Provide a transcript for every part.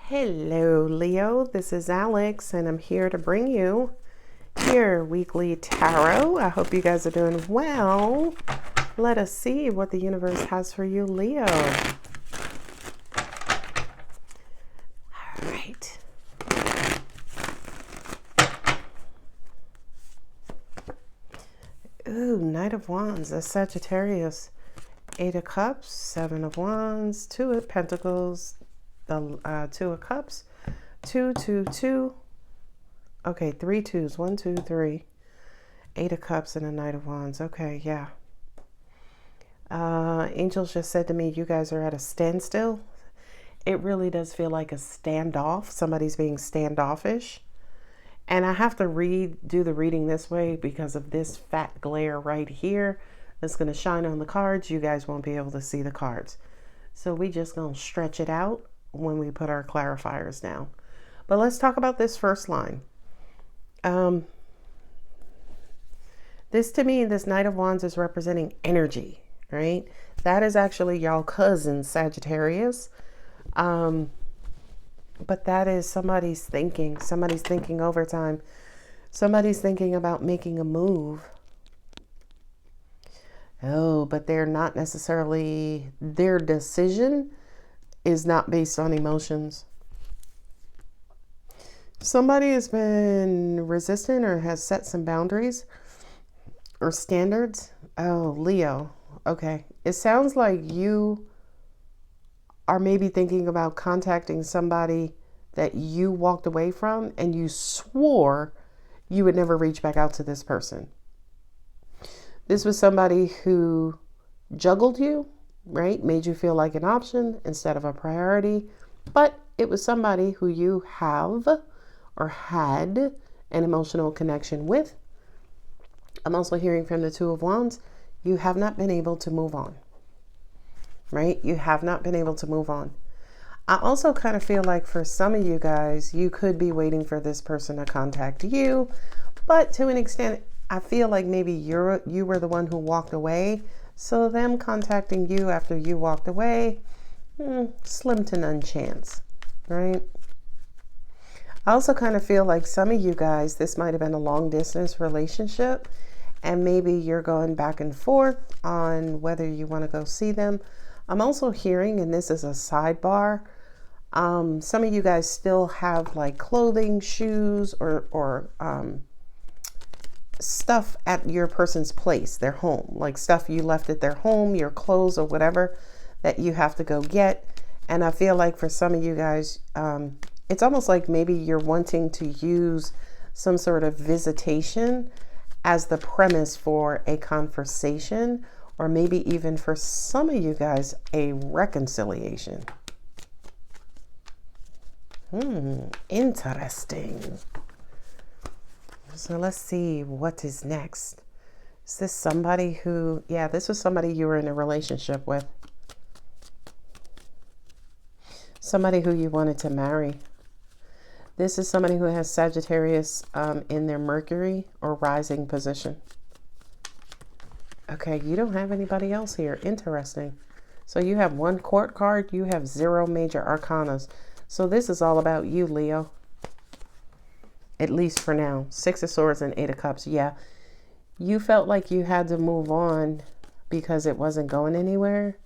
Hello, Leo. This is Alex, and I'm here to bring you your weekly tarot. I hope you guys are doing well. Let us see what the universe has for you, Leo. All right. Ooh, Knight of Wands, a Sagittarius. 8 of Cups, 7 of Wands, 2 of Pentacles, the 2 of Cups, 2, 2, 2. Okay, 3 twos, 1, 2, 3. 8 of Cups and a Knight of Wands. Okay, yeah. Angels just said to me, you guys are at a standstill. It really does feel like a standoff. Somebody's being standoffish. And I have to do the reading this way because of this fat glare right here that's going to shine on the cards. You guys won't be able to see the cards. So we just going to stretch it out when we put our clarifiers down. But let's talk about this first line. This to me, this Knight of Wands is representing energy, right? That is actually y'all cousin Sagittarius. But that is somebody's thinking overtime. Somebody's thinking about making a move. Oh, but they're not necessarily, their decision is not based on emotions. Somebody has been resistant or has set some boundaries or standards. Oh, Leo. Okay. It sounds like you are maybe thinking about contacting somebody that you walked away from and you swore you would never reach back out to this person. This was somebody who juggled you, right? Made you feel like an option instead of a priority. But it was somebody who you have or had an emotional connection with. I'm also hearing from the 2 of Wands, you have not been able to move on. Right? You have not been able to move on. I also kind of feel like for some of you guys, you could be waiting for this person to contact you. But to an extent, I feel like maybe you were the one who walked away. So them contacting you after you walked away, slim to none chance. Right? I also kind of feel like some of you guys, this might have been a long distance relationship. And maybe you're going back and forth on whether you want to go see them. I'm also hearing, and this is a sidebar, some of you guys still have like clothing, shoes, or stuff at your person's place, their home, like stuff you left at their home, your clothes or whatever that you have to go get. And I feel like for some of you guys, it's almost like maybe you're wanting to use some sort of visitation as the premise for a conversation, or maybe even for some of you guys, a reconciliation. Interesting. So let's see what is next. Is this somebody who, yeah, this was somebody you were in a relationship with. Somebody who you wanted to marry. This is somebody who has Sagittarius in their Mercury or rising position. Okay, you don't have anybody else here. Interesting. So you have 1 court card. You have 0 major arcanas. So this is all about you, Leo. At least for now. 6 of Swords and 8 of Cups. Yeah. You felt like you had to move on because it wasn't going anywhere.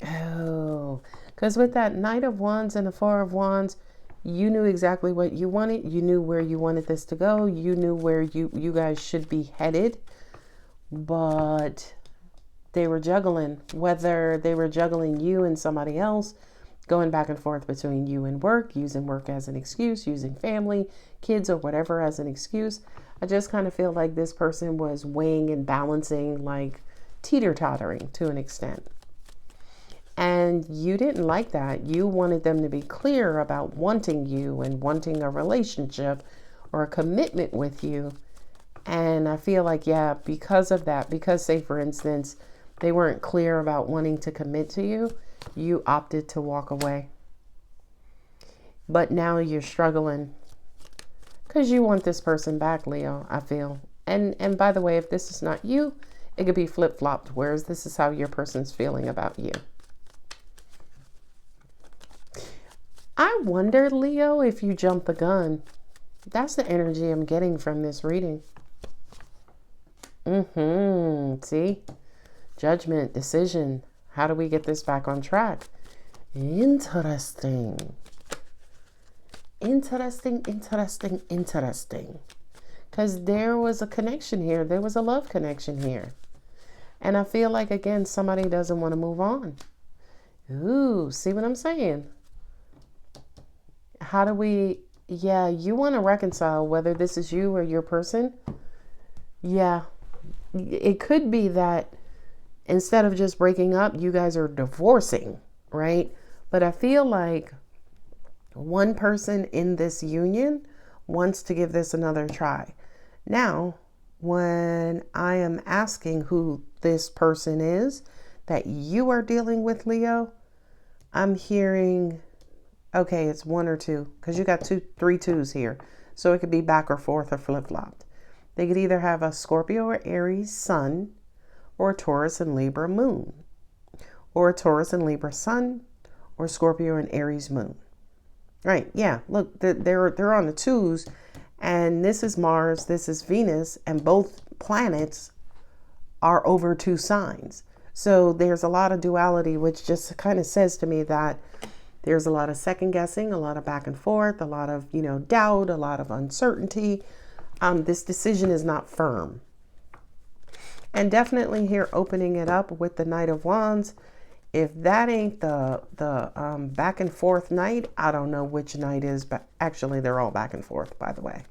Oh. Because with that Knight of Wands and the 4 of Wands, you knew exactly what you wanted. You knew where you wanted this to go. You knew where you guys should be headed. But they were juggling. Whether they were juggling you and somebody else, going back and forth between you and work, using work as an excuse, using family, kids, or whatever as an excuse. I just kind of feel like this person was weighing and balancing, like teeter-tottering to an extent. And you didn't like that. You wanted them to be clear about wanting you and wanting a relationship or a commitment with you. And I feel like, yeah, because of that, because say, for instance, they weren't clear about wanting to commit to you, you opted to walk away. But now you're struggling because you want this person back, Leo, I feel. And by the way, if this is not you, it could be flip-flopped, whereas this is how your person's feeling about you. I wonder, Leo, if you jump the gun. That's the energy I'm getting from this reading. See? Judgment, decision. How do we get this back on track? Interesting. Interesting. Because there was a connection here. There was a love connection here. And I feel like, again, somebody doesn't want to move on. Ooh, see what I'm saying? How do we... Yeah, you want to reconcile whether this is you or your person. Yeah. It could be that instead of just breaking up, you guys are divorcing, right? But I feel like one person in this union wants to give this another try. Now, when I am asking who this person is that you are dealing with, Leo, I'm hearing, okay, it's one or two, because you got three twos here. So it could be back or forth or flip-flopped. They could either have a Scorpio or Aries sun, or a Taurus and Libra moon, or a Taurus and Libra sun, or Scorpio and Aries moon. Right, yeah, look, they're on the twos, and this is Mars, this is Venus, and both planets are over two signs. So there's a lot of duality, which just kind of says to me that there's a lot of second guessing, a lot of back and forth, a lot of, doubt, a lot of uncertainty. This decision is not firm. And definitely here opening it up with the Knight of Wands. If that ain't the back and forth knight, I don't know which knight is, but actually they're all back and forth, by the way.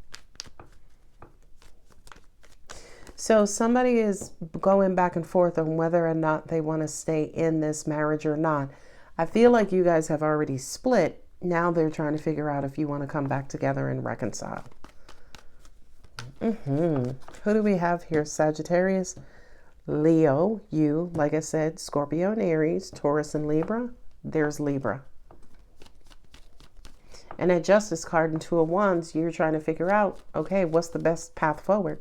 So somebody is going back and forth on whether or not they want to stay in this marriage or not. I feel like you guys have already split. Now they're trying to figure out if you want to come back together and reconcile. Who do we have here? Sagittarius, Leo, you, like I said, Scorpio and Aries, Taurus and Libra. There's Libra. And at Justice card and Two of Wands, you're trying to figure out, okay, what's the best path forward?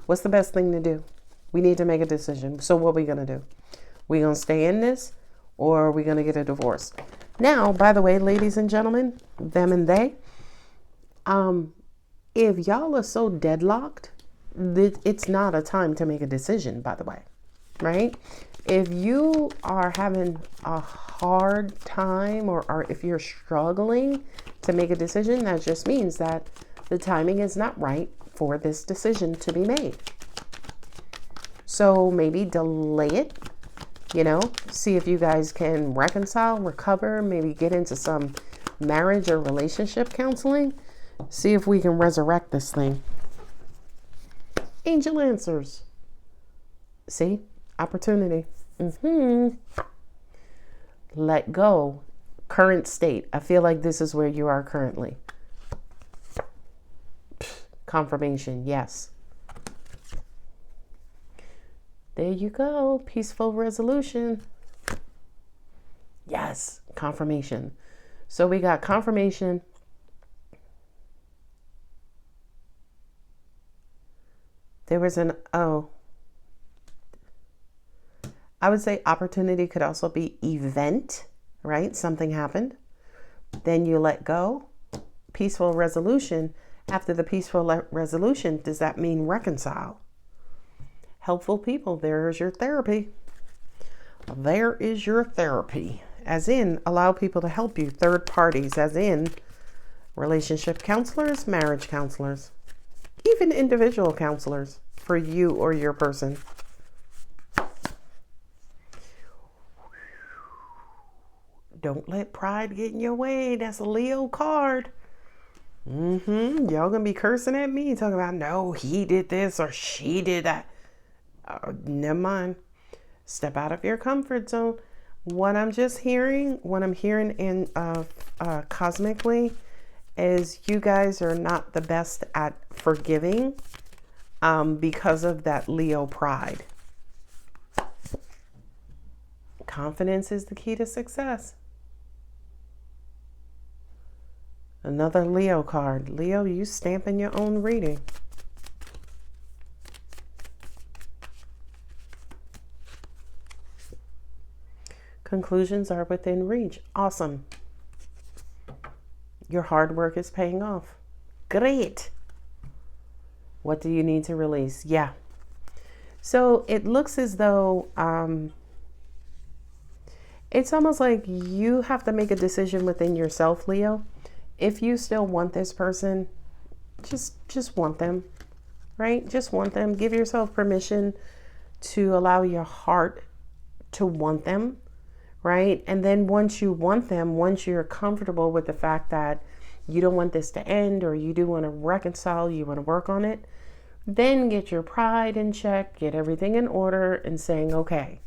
What's the best thing to do? We need to make a decision. So what are we going to do? We going to stay in this, or are we going to get a divorce? Now, by the way, ladies and gentlemen, them and they, if y'all are so deadlocked, it's not a time to make a decision, by the way, right? If you are having a hard time, or if you're struggling to make a decision, that just means that the timing is not right for this decision to be made. So maybe delay it, see if you guys can reconcile, recover, maybe get into some marriage or relationship counseling. See if we can resurrect this thing. Angel answers. See? Opportunity. Let go. Current state. I feel like this is where you are currently. Confirmation. Yes. There you go. Peaceful resolution. Yes. Confirmation. So we got confirmation. There was I would say opportunity could also be event, right? Something happened. Then you let go. Peaceful resolution. After the peaceful resolution, does that mean reconcile? Helpful people. There's your therapy. There is your therapy. As in, allow people to help you. Third parties, as in relationship counselors, marriage counselors. Even individual counselors for you or your person. Don't let pride get in your way. That's a Leo card. Y'all gonna be cursing at me, talking about, no, he did this or she did that. Never mind. Step out of your comfort zone. What I'm hearing in cosmically is you guys are not the best at forgiving because of that Leo pride. Confidence is the key to success. Another Leo card. Leo, you stamping your own reading. Conclusions are within reach. Awesome. Your hard work is paying off. Great. What do you need to release? Yeah. So it looks as though it's almost like you have to make a decision within yourself, Leo. If you still want this person, just want them, right? Just want them. Give yourself permission to allow your heart to want them, right? And then once you want them, once you're comfortable with the fact that you don't want this to end, or you do want to reconcile, you want to work on it, then get your pride in check, get everything in order, and saying, okay,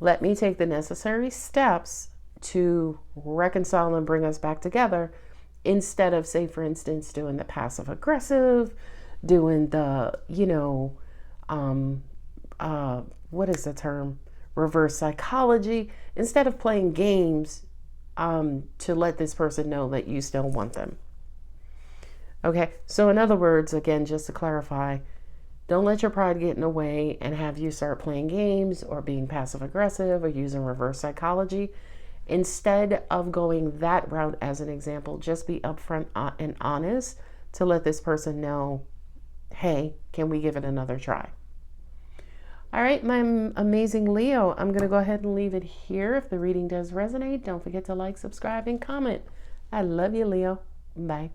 let me take the necessary steps to reconcile and bring us back together, instead of, say, for instance, doing the passive aggressive, doing the, what is the term? Reverse psychology, instead of playing games to let this person know that you still want them. Okay, so in other words, again, just to clarify, don't let your pride get in the way and have you start playing games or being passive aggressive or using reverse psychology. Instead of going that route, as an example, just be upfront and honest to let this person know, hey, can we give it another try? All right, my amazing Leo, I'm going to go ahead and leave it here. If the reading does resonate, don't forget to like, subscribe, and comment. I love you, Leo. Bye.